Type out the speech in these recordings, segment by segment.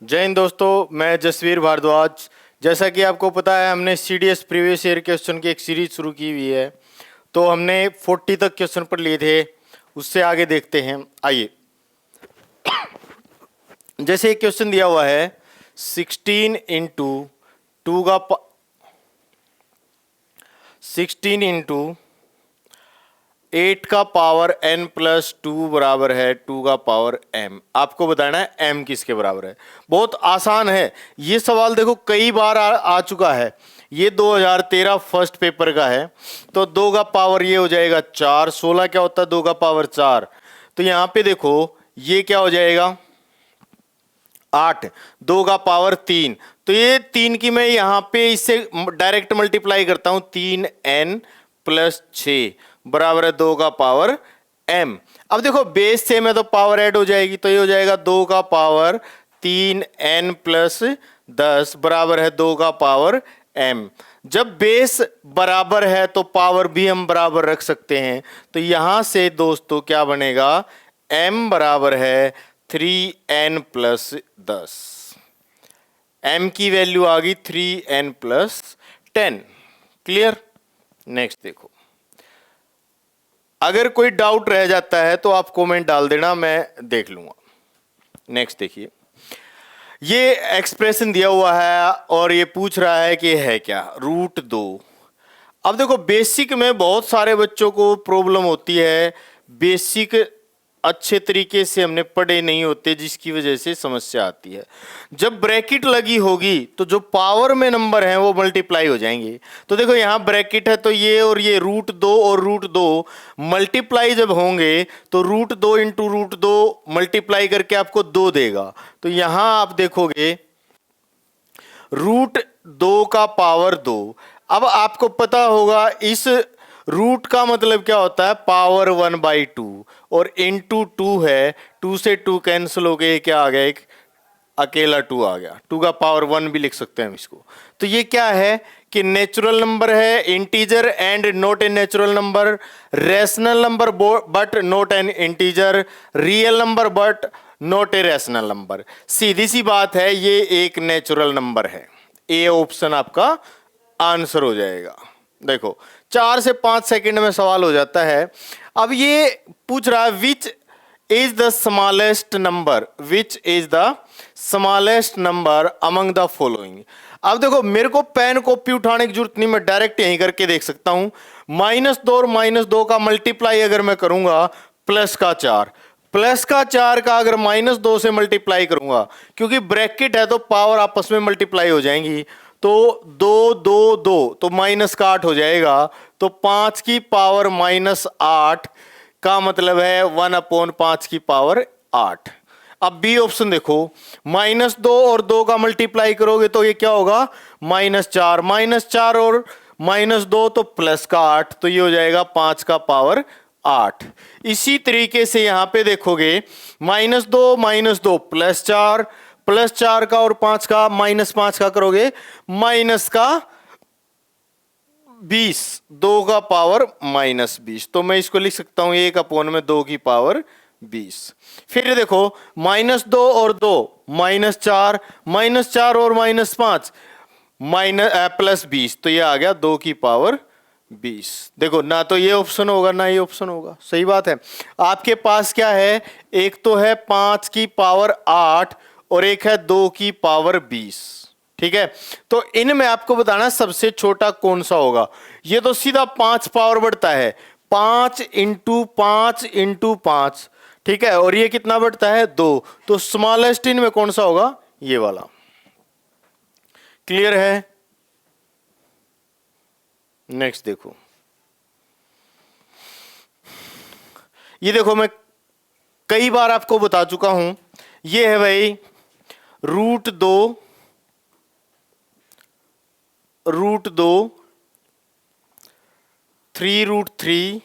जय हिंद दोस्तों, मैं जसवीर भारद्वाज। जैसा कि आपको पता है, हमने सीडीएस प्रीवियस ईयर क्वेश्चन की एक सीरीज शुरू की हुई है। तो हमने 40 तक क्वेश्चन पढ़ लिए थे, उससे आगे देखते हैं। आइए, जैसे एक क्वेश्चन दिया हुआ है 16 इंटू 8 का पावर n प्लस 2 बराबर है 2 का पावर m। आपको बताना है m किसके बराबर है। बहुत आसान है ये सवाल। देखो कई बार आ चुका है। ये 2013 फर्स्ट पेपर का है। तो 2 का पावर ये हो जाएगा 4। 16 क्या होता है 2 का पावर 4। तो यहां पे देखो ये क्या हो जाएगा 8। 2 का पावर 3। तो ये 3 की मैं यहां पे इससे डायरेक्ट मल्टीप्लाई करता हूं। 3n प्लस 6 बराबर है 2 का पावर m। अब देखो बेस सेम है तो पावर ऐड हो जाएगी। तो ये हो जाएगा 2 का पावर 3n प्लस 10 बराबर है 2 का पावर m। जब बेस बराबर है तो पावर भी हम बराबर रख सकते हैं। तो यहां से दोस्तों क्या बनेगा, m बराबर है 3n प्लस 10। m की वैल्यू आ गई 3n प्लस 10। क्लियर। नेक्स्ट देखो, अगर कोई डाउट रह जाता है तो आप कमेंट डाल देना, मैं देख लूंगा। नेक्स्ट देखिए, ये एक्सप्रेशन दिया हुआ है और ये पूछ रहा है कि है क्या √2। अब देखो बेसिक में बहुत सारे बच्चों को प्रॉब्लम होती है। बेसिक अच्छे तरीके से हमने पढ़े नहीं होते, जिसकी वजह से समस्या आती है। जब ब्रैकेट लगी होगी तो जो पावर में नंबर हैं वो मल्टीप्लाई हो जाएंगे। तो देखो यहां ब्रैकेट है तो ये और ये √2 और √2 मल्टीप्लाई जब होंगे तो √2 इंटू √2 मल्टीप्लाई करके आपको 2 देगा। तो यहां आप देखोगे √2 का पावर 2। अब आपको पता होगा इस रूट का मतलब क्या होता है, पावर 1/2 और इंटू 2 है। 2 से 2 कैंसिल हो गए, क्या आ गया, एक अकेला 2 आ गया। 2 का पावर 1 भी लिख सकते हैं हम इसको। तो ये क्या है कि नेचुरल नंबर है, integer and not a natural number, rational number but not an integer, real number but not a rational number. सीधी सी बात है, ये एक नेचुरल नंबर है। ए ऑप्शन आपका आंसर हो जाएगा। देखो 4 से 5 सेकंड में सवाल हो जाता है। अब ये पूछ रहा है which is the smallest number, which is the smallest number among the following. अब देखो मेरे को पेन कॉपी उठाने की जरूरत नहीं, मैं डायरेक्ट यहीं करके देख सकता हूं। -2 और -2 का मल्टीप्लाई अगर मैं करूंगा प्लस का 4, प्लस का 4 का अगर -2 से मल्टीप्लाई करूंगा, क्योंकि ब्रैकेट है तो पावर आपस में मल्टीप्लाई हो जाएंगी। तो 2 2 2 तो -8 हो जाएगा। तो 5 की पावर -8 का मतलब है 1/5 की पावर 8। अब बी ऑप्शन देखो, -2 और 2 का मल्टीप्लाई करोगे तो ये क्या होगा -4, -4 और -2 तो प्लस का 8, तो ये हो जाएगा 5 का पावर 8। इसी तरीके से यहां पे देखोगे -2 -2 +4, +4 का और 5 का -5 का करोगे माइनस का 20, 2 का पावर -20। तो मैं इसको लिख सकता हूं 1/2 की पावर 20। फिर देखो -2 और 2 -4, -4 और -5 +20, तो ये आ गया 2 की पावर 20। देखो ना तो ये ऑप्शन होगा ना ये ऑप्शन होगा। सही बात है। आपके पास क्या है, एक तो है 5 की पावर 8 और एक है 2 की पावर 20। ठीक है, तो इनमें आपको बताना सबसे छोटा कौन सा होगा। ये तो सीधा 5 पावर बढ़ता है, 5 इंटू 5 इंटू 5। ठीक है, और ये कितना बढ़ता है 2। तो स्मॉलेस्ट इनमें कौन सा होगा, ये वाला। क्लियर है। नेक्स्ट देखो, ये देखो मैं कई बार आपको बता चुका हूं। ये है भाई √2 3√3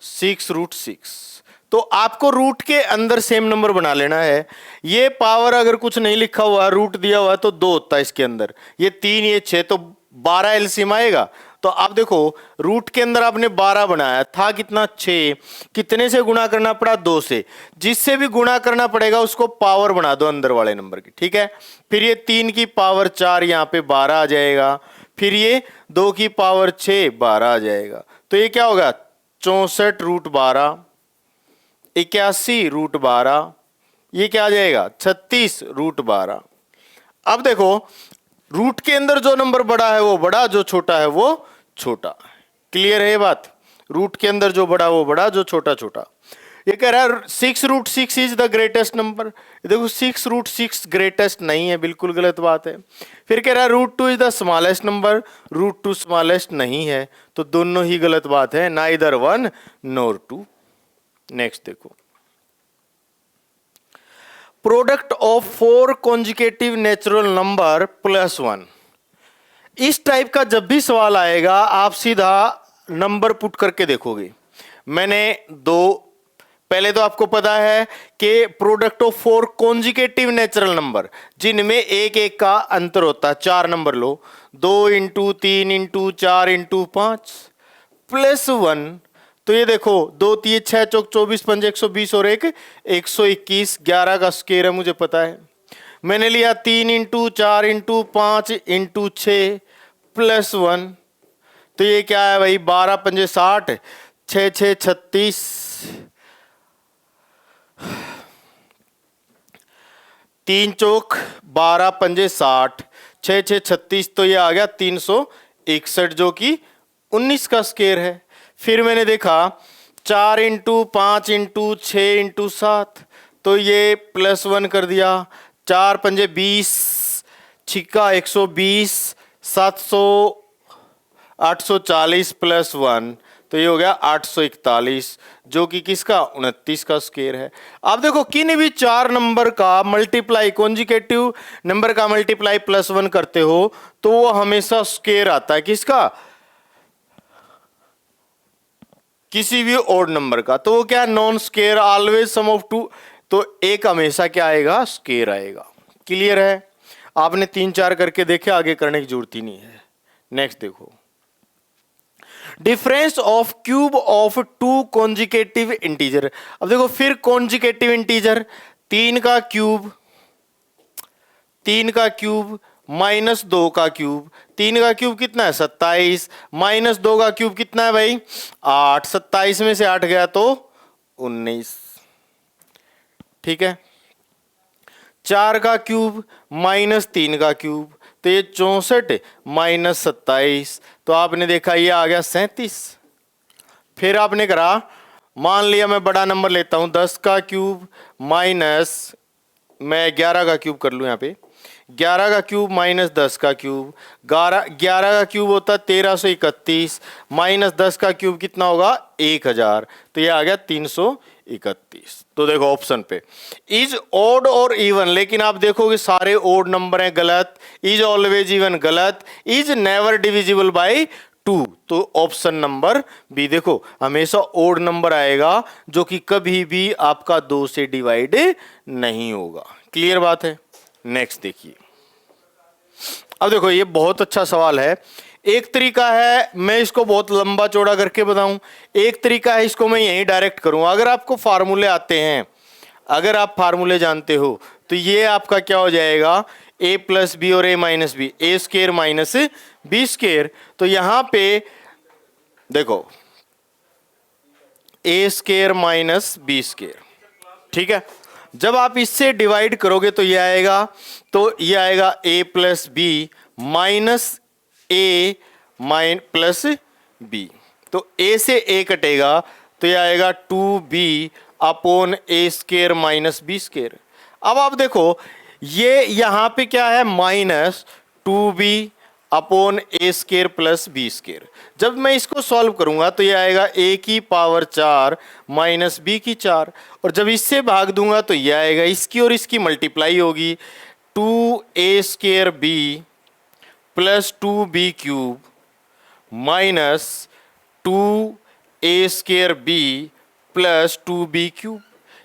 6√6। तो आपको रूट के अंदर सेम नंबर बना लेना है। ये पावर अगर कुछ नहीं लिखा हुआ, रूट दिया हुआ है तो 2 होता है इसके अंदर। ये 3 ये 6 तो 12 एलसीएम आएगा। तो आप देखो रूट के अंदर आपने 12 बनाया था, कितना 6, कितने से गुणा करना पड़ा 2 से, जिससे भी गुणा करना पड़ेगा उसको पावर बना दो अंदर वाले नंबर की, ठीक है। फिर ये 3 की पावर 4 यहाँ पे 12 आ जाएगा, फिर ये 2 की पावर 6 12 आ जाएगा, तो ये क्या होगा 64 रूट 12, 81 रूट 12, ये क्या आ जाएगा 36 रूट 12। अब देखो रूट के अंदर जो नंबर बड़ा है वो बड़ा, जो छोटा है वो छोटा। क्लियर है ये बात? रूट के अंदर जो बड़ा वो बड़ा, जो छोटा छोटा। ये कह रहा है 6 root 6 is the greatest number. देखो 6 रूट 6 ग्रेटेस्ट नहीं है, बिल्कुल गलत बात है। फिर कह रहा है root 2 is the smallest number, root 2 smallest नहीं है, तो दोनों ही गलत बात है, नाइदर 1 नोर 2। नेक्स्ट देखो, product of 4 consecutive natural number plus 1। इस टाइप का जब भी सवाल आएगा आप सीधा नंबर पुट करके देखोगे। मैंने पहले तो आपको पता है कि product of 4 consecutive natural number, जिनमें एक एक का अंतर होता है, 4 नंबर लो, 2 इंटू 3 इंटू 4 इंटू 5 प्लस 1। तो ये देखो 2 3 6 चौक 24 5 120 और 1 121, 11 का स्क्वायर है मुझे पता है। मैंने लिया 3 इंटू 4 इंटू 5 इंटू 6 प्लस 1, तो ये क्या है भाई 12 पंजे 60, 6 6 36, 3 चौक 12 पंजे 60, 6 6 36, तो ये आ गया 361 जो कि 19 का स्क्वायर है। फिर मैंने देखा 4 इंटू 5 इंटू 6 इंटू 7, तो ये प्लस 1 कर दिया, 4 पंजे 20, छिक्का 120, 700 840 प्लस 1, तो ये हो गया 841 जो कि किसका 29 का स्क्वायर है। आप देखो किन भी 4 नंबर का मल्टीप्लाई, कॉन्जिकेटिव नंबर का मल्टीप्लाई प्लस 1 करते हो तो वो हमेशा स्क्वायर आता है, किसका, किसी भी ओड नंबर का। तो वो क्या non square, always sum of 2, तो एक हमेशा क्या आएगा स्क्वायर आएगा। क्लियर है? आपने 3 4 करके देखे, आगे करने की जरूरत ही नहीं है। नेक्स्ट देखो, difference of cube of 2 consecutive integer. अब देखो फिर कॉन्जिकेटिव इंटीजर, 3 का क्यूब माइनस 2 का क्यूब, 3 का क्यूब कितना है 27, माइनस 2 का क्यूब कितना है भाई 8, 27 में से 8 गया तो 19, ठीक है। 4 का क्यूब माइनस 3 का क्यूब, तो ये 64 माइनस 27, तो आपने देखा ये आ गया 37। फिर आपने करा, मान लिया मैं बड़ा नंबर लेता हूं, 10 का क्यूब माइनस, मैं 11 का क्यूब कर लूं यहाँ पे, 11 का क्यूब माइनस 10 का क्यूब, 11 का क्यूब होता है 1331, माइनस 10 का क्यूब कितना होगा 1000, तो ये आ गया 331। तो देखो ऑप्शन पे इज ओड और इवन, लेकिन आप देखोगे सारे ओड नंबर हैं, गलत। इज ऑलवेज इवन गलत, इज नेवर डिविजिबल बाय 2, तो ऑप्शन नंबर बी देखो हमेशा ओड नंबर आएगा जो कि कभी भी आपका 2 से डिवाइड नहीं होगा। क्लियर बात है? नेक्स्ट देखिए, अब देखो ये बहुत अच्छा सवाल है। एक तरीका है मैं इसको बहुत लंबा चौड़ा करके बताऊं, एक तरीका है इसको मैं यहीं डायरेक्ट करूं। अगर आपको फार्मूले आते हैं, अगर आप फार्मूले जानते हो, तो ये आपका क्या हो जाएगा a प्लस बी और a minus B, A square minus B square. तो यहां पे देखो a square minus B square, ठीक है। जब आप इससे डिवाइड करोगे तो ये आएगा, a plus B minus a plus B, तो a से a कटेगा तो ये आएगा 2b upon a square minus B square. अब आप देखो ये यहां पे क्या है minus 2b upon a square plus B square. जब मैं इसको सॉल्व करूंगा तो ये आएगा a की पावर 4 माइनस b की 4, और जब इससे भाग दूंगा तो ये आएगा, इसकी और इसकी मल्टीप्लाई होगी, 2a square b plus 2b cube minus 2a square b plus 2b cube.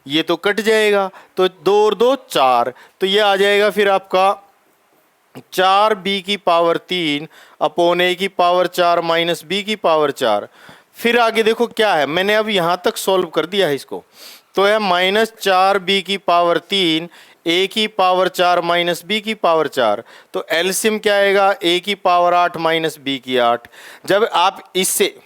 ये तो कट जाएगा, तो 2 और 2 4, तो ये आ जाएगा फिर आपका 4b की पावर 3 अपॉन a की पावर 4 माइनस b की पावर 4। फिर आगे देखो क्या है, मैंने अब यहां तक सॉल्व कर दिया है इसको, तो है माइनस 4b की पावर 3 a की पावर 4 माइनस b की पावर 4। तो एलसीएम क्या आएगा, a की पावर 8 माइनस b की 8। जब आप इससे,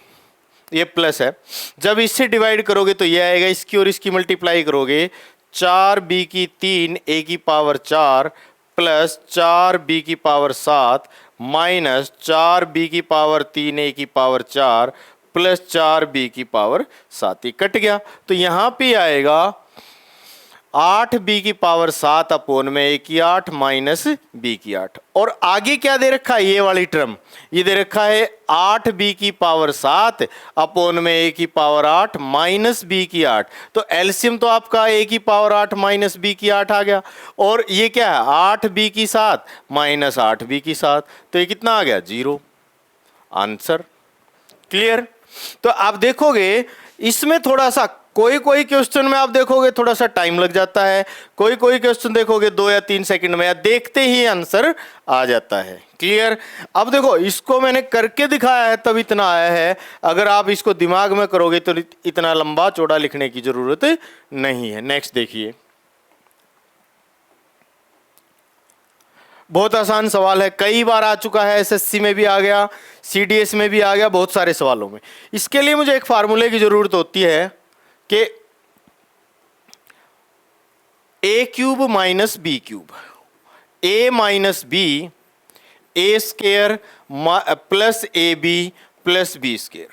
ये प्लस है, जब इससे डिवाइड करोगे तो ये आएगा, इसकी और इसकी मल्टीप्लाई करोगे 4b की 3 a की पावर 4 प्लस 4b की पावर 7 माइनस 4b की पावर 3 a की पावर 4 प्लस 4b की पावर 7। ये कट गया, तो यहां पे आएगा 8b की पावर 7 अपोन में a की 8 माइनस b की 8। और आगे क्या दे रखा है, ये वाली टर्म, ये दे रखा है 8b की पावर 7 अपोन में a की पावर 8 माइनस b की 8। तो एलसीएम तो आपका a की पावर 8 माइनस b की 8 आ गया, और ये क्या है 8b की 7 माइनस 8b की 7, तो ये कितना आ गया 0। Answer clear. तो आप देखोगे इसमें थोड़ा सा, कोई कोई क्वेश्चन में आप देखोगे थोड़ा सा टाइम लग जाता है, कोई कोई क्वेश्चन देखोगे 2 या 3 सेकंड में या देखते ही आंसर आ जाता है। क्लियर। अब देखो इसको मैंने करके दिखाया है तब इतना आया है, अगर आप इसको दिमाग में करोगे तो इतना लंबा चौड़ा लिखने की जरूरत नहीं है। नेक्स्ट देखिए, बहुत आसान सवाल है, कई बार आ चुका है, एसएससी में भी आ गया, सीडीएस में भी आ गया, बहुत सारे सवालों में। इसके लिए मुझे एक फार्मूले की जरूरत होती है कि A cube minus B cube, A minus B A square plus A B plus B square.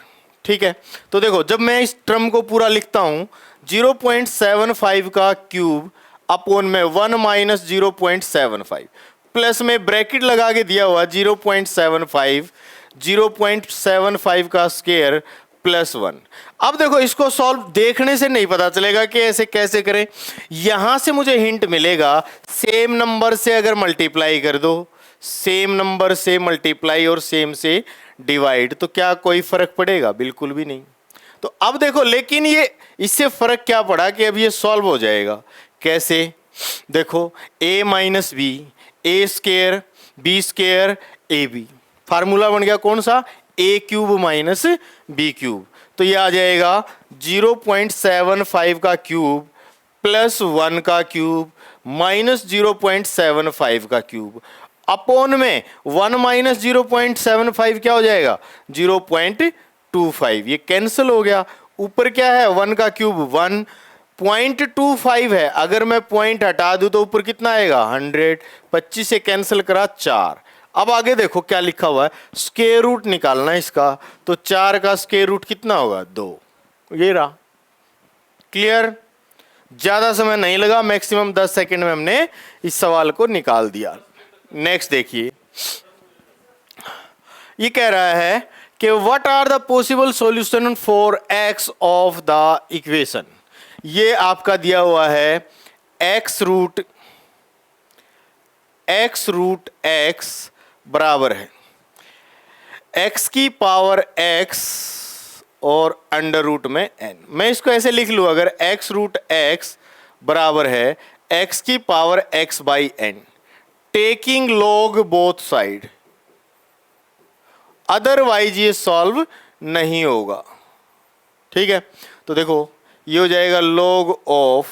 ठीक है, तो देखो जब मैं इस टर्म को पूरा लिखता हूं 0.75 का क्यूब अपॉन में 1 माइनस 0.75 प्लस में ब्रैकेट लगा के दिया हुआ 0.75 का स्केयर प्लस 1। अब देखो इसको सॉल्व देखने से नहीं पता चलेगा कि ऐसे कैसे करें, यहां से मुझे हिंट मिलेगा, सेम नंबर से अगर मल्टीप्लाई कर दो, सेम नंबर से मल्टीप्लाई और सेम से डिवाइड, तो क्या कोई फर्क पड़ेगा, बिल्कुल भी नहीं। तो अब देखो, लेकिन ये इससे फर्क क्या पड़ा कि अब ये सॉल्व हो जाएगा कैसे, देखो a minus B A square B square A B, formula बन गया कौन सा, A cube minus B cube. तो ये आ जाएगा 0.75 का क्यूब प्लस 1 का क्यूब माइनस 0.75 का क्यूब अपॉन में 1 माइनस 0.75 क्या हो जाएगा 0.25। ये कैंसिल हो गया, ऊपर क्या है 1 का क्यूब 1, 0.25 है, अगर मैं पॉइंट हटा दूं तो ऊपर कितना आएगा 100, 25 से कैंसिल करा 4। अब आगे देखो क्या लिखा हुआ है, स्क्वायर रूट निकालना है इसका, तो 4 का स्क्वायर रूट कितना होगा 2, ये रहा। क्लियर, ज्यादा समय नहीं लगा, मैक्सिमम 10 सेकंड में हमने इस सवाल को निकाल दिया। नेक्स्ट देखिए, ये कह रहा है कि what are the possible solution for X of the equation. ये आपका दिया हुआ है एक्स रूट एक्स बराबर है एक्स की पावर एक्स और अंडर रूट में एन। मैं इसको ऐसे लिख लूँ, अगर एक्स रूट एक्स बराबर है एक्स की power X by N, taking log both side, otherwise ये सॉल्व नहीं होगा। ठीक है, तो देखो ये हो जाएगा log of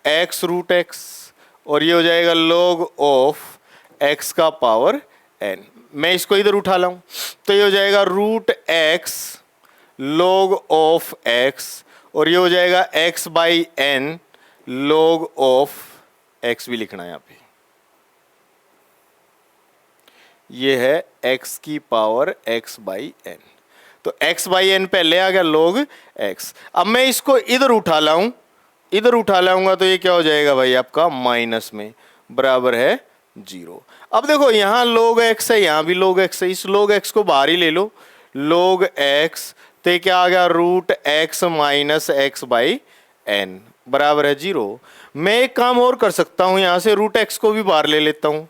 X root X और ये हो जाएगा log ऑफ एक्स का पावर एन। मैं इसको इधर उठा लाऊं तो ये हो जाएगा root X log of X और ये हो जाएगा X by N log of X भी लिखना है यहाँ पे, ये है x की पावर x बाई एन। तो x बाई एन पहले आ गया log x। अब मैं इसको इधर उठा लाऊं, इधर उठा लाऊंगा तो ये क्या हो जाएगा भाई आपका माइनस में बराबर है 0। अब देखो यहाँ log x है, यहाँ भी log x है, इस log x को बाहर ही ले लो, log x तो ये क्या आ गया root x minus X by N बराबर है 0। मैं एक काम और कर सकता हूँ, यहाँ से रूट x को भी बाहर ले लेता हूँ,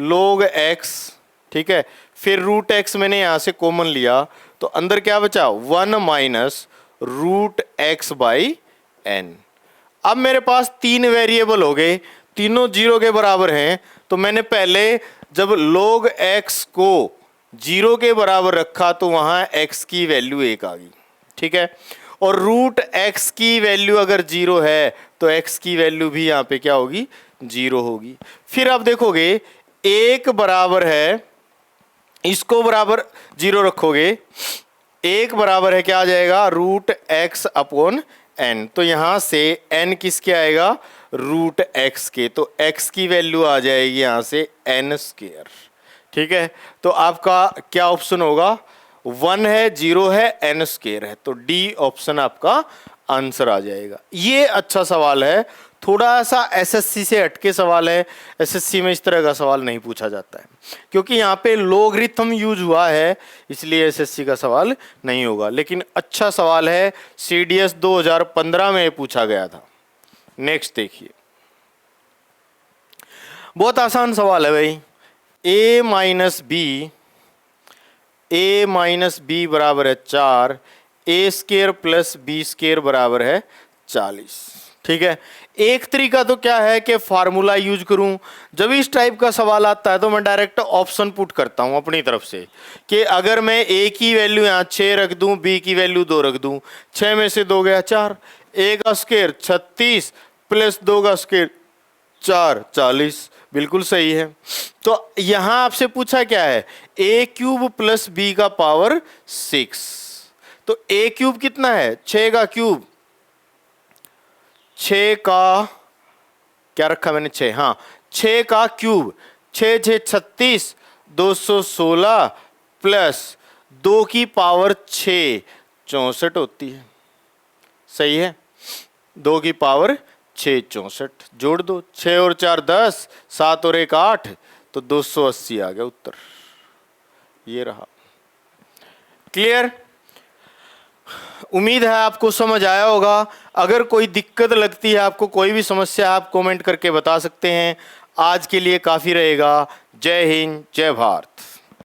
log x, ठीक है, फिर रूट एक्स मैंने यहां से कॉमन लिया तो अंदर क्या बचा 1 minus root X by N. अब मेरे पास 3 वेरिएबल हो गए, तीनों 0 के बराबर हैं, तो मैंने पहले जब log x को 0 के बराबर रखा तो वहां x की वैल्यू 1 आ गई, ठीक है। और रूट x की वैल्यू अगर 0 है तो x की वैल्यू भी यहां पे क्या होगी, 0 होगी। फिर आप देखोगे 1 बराबर है, इसको बराबर 0 रखोगे, 1 बराबर है क्या आ जाएगा, रूट x अपॉन n। तो यहां से n किसके आएगा, रूट x के, तो x की वैल्यू आ जाएगी यहां से n स्क्वायर, ठीक है। तो आपका क्या ऑप्शन होगा, 1 है, 0 है, n स्क्वायर है, तो डी ऑप्शन आपका आंसर आ जाएगा। ये अच्छा सवाल है, थोड़ा सा एसएससी से हटके सवाल है। एसएससी में इस तरह का सवाल नहीं पूछा जाता है, क्योंकि यहाँ पे लोगरिथम यूज हुआ है, इसलिए एसएससी का सवाल नहीं होगा। लेकिन अच्छा सवाल है, सीडीएस 2015 में पूछा गया था। नेक्स्ट देखिए, बहुत आसान सवाल है भाई। a माइनस बी बराबर है 4, ए स्केयर प्लस बी स्केयर बराबर है 40, ठीक है। एक तरीका तो क्या है कि फार्मूला यूज करूं, जब इस टाइप का सवाल आता है तो मैं डायरेक्ट ऑप्शन पुट करता हूं अपनी तरफ से, कि अगर मैं ए की वैल्यू यहाँ 6 रख दूं, बी की वैल्यू 2 रख दूं, 6 में से 2 गया 4, ए का स्केयर 36 प्लस 2 का स्केयर 4, 40, बिल्कुल सही है। तो यहां आपसे पूछा क्या है, ए क्यूब प्लस बी का पावर 6, तो ए क्यूब कितना है, 6 का क्यूब, 6 का क्या रखा मैंने, 6, हाँ 6 का क्यूब, 6 6 36, 216 प्लस 2 की पावर 6 64 होती है, सही है। 2 की पावर 6 64, जोड़ दो, 6 और 4 10, 7 और 1 8, तो 280 आ गया उत्तर, ये रहा। क्लियर, उम्मीद है आपको समझ आया होगा। अगर कोई दिक्कत लगती है आपको, कोई भी समस्या, आप कमेंट करके बता सकते हैं। आज के लिए काफ़ी रहेगा। जय हिंद, जय भारत।